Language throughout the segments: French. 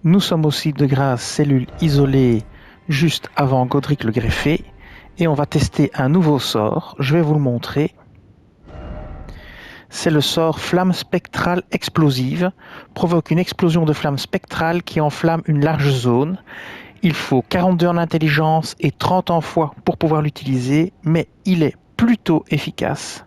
Nous sommes au site de Grasse, cellule isolée, juste avant Godric le Greffé. Et on va tester un nouveau sort. Je vais vous le montrer. C'est le sort Flamme spectrale explosive. Provoque une explosion de flamme spectrale qui enflamme une large zone. Il faut 42 en intelligence et 30 en foi pour pouvoir l'utiliser, mais il est plutôt efficace.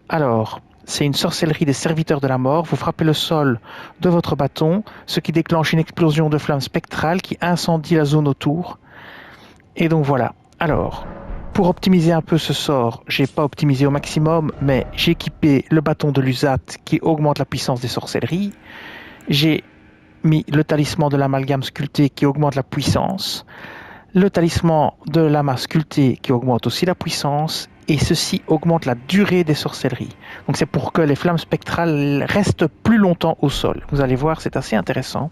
Alors, c'est une sorcellerie des serviteurs de la mort. Vous frappez le sol de votre bâton, ce qui déclenche une explosion de flamme spectrale qui incendie la zone autour. Et donc voilà. Alors, pour optimiser un peu ce sort, j'ai pas optimisé au maximum, mais j'ai équipé le bâton de l'Usat qui augmente la puissance des sorcelleries. J'ai mis le talisman de l'amalgame sculpté qui augmente la puissance, le talisman de l'amas sculpté qui augmente aussi la puissance, et ceci augmente la durée des sorcelleries. Donc c'est pour que les flammes spectrales restent plus longtemps au sol. Vous allez voir, c'est assez intéressant.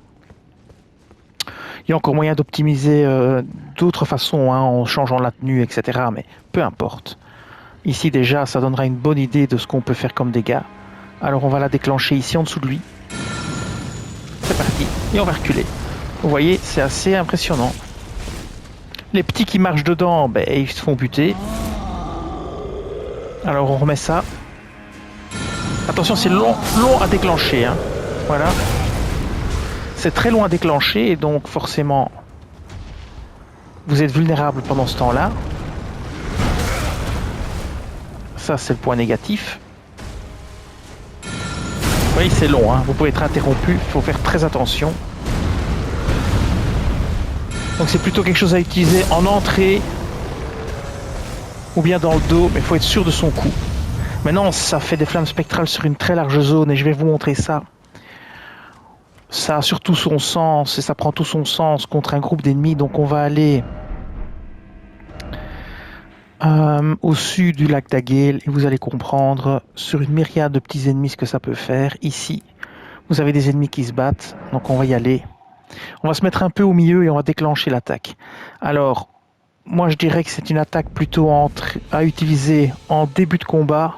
Il y a encore moyen d'optimiser d'autres façons, en changeant la tenue, etc. Mais peu importe. Ici déjà, ça donnera une bonne idée de ce qu'on peut faire comme dégâts. Alors on va la déclencher ici en dessous de lui. C'est parti, et on va reculer. Vous voyez, c'est assez impressionnant. Les petits qui marchent dedans, ils se font buter. Alors on remet ça. Attention, c'est long à déclencher. Voilà. C'est très long à déclencher et donc forcément, vous êtes vulnérable pendant ce temps-là. Ça, c'est le point négatif. Oui, c'est long, vous pouvez être interrompu, il faut faire très attention. Donc c'est plutôt quelque chose à utiliser en entrée ou bien dans le dos, mais il faut être sûr de son coup. Maintenant, ça fait des flammes spectrales sur une très large zone et je vais vous montrer ça. Ça a surtout son sens et ça prend tout son sens contre un groupe d'ennemis. Donc on va aller au sud du lac d'Aghel et vous allez comprendre sur une myriade de petits ennemis ce que ça peut faire. Ici, vous avez des ennemis qui se battent, donc on va y aller. On va se mettre un peu au milieu et on va déclencher l'attaque. Alors, moi je dirais que c'est une attaque plutôt à utiliser en début de combat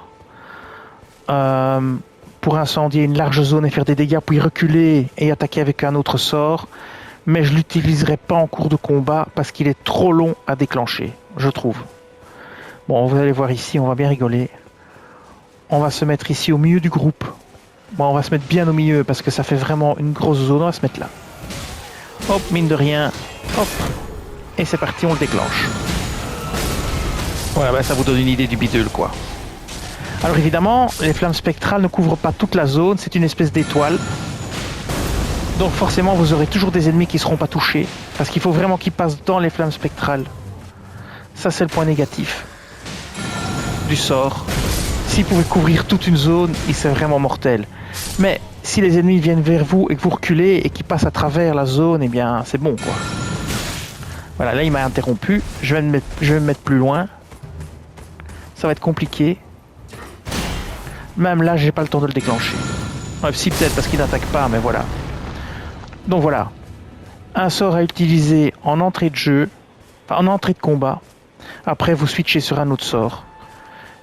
pour incendier une large zone et faire des dégâts, puis reculer et attaquer avec un autre sort. Mais je ne l'utiliserai pas en cours de combat parce qu'il est trop long à déclencher, je trouve. Bon, vous allez voir ici, on va bien rigoler. On va se mettre ici au milieu du groupe. Bon, on va se mettre bien au milieu parce que ça fait vraiment une grosse zone. On va se mettre là. Hop, mine de rien. Hop. Et c'est parti, on le déclenche. Voilà, ça vous donne une idée du bidule, quoi. Alors évidemment, les flammes spectrales ne couvrent pas toute la zone. C'est une espèce d'étoile. Donc forcément, vous aurez toujours des ennemis qui ne seront pas touchés. Parce qu'il faut vraiment qu'ils passent dans les flammes spectrales. Ça, c'est le point négatif du sort. S'il pouvait couvrir toute une zone, il serait vraiment mortel. Mais si les ennemis viennent vers vous et que vous reculez et qu'ils passent à travers la zone, eh bien c'est bon, quoi. Voilà, là il m'a interrompu. Je vais me mettre plus loin. Ça va être compliqué. Même là, j'ai pas le temps de le déclencher. Ouais, si peut-être parce qu'il n'attaque pas, mais voilà. Donc voilà. Un sort à utiliser en entrée de jeu, enfin en entrée de combat. Après, vous switchez sur un autre sort.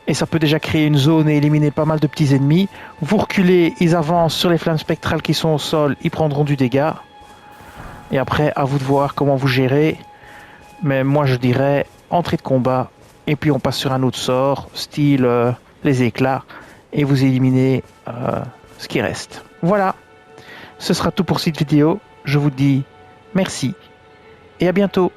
Et ça peut déjà créer une zone et éliminer pas mal de petits ennemis. Vous reculez, ils avancent sur les flammes spectrales qui sont au sol, ils prendront du dégât. Et après, à vous de voir comment vous gérez. Mais moi, je dirais entrée de combat. Et puis on passe sur un autre sort, style les éclats. Et vous éliminez ce qui reste. Voilà. Ce sera tout pour cette vidéo. Je vous dis merci. Et à bientôt.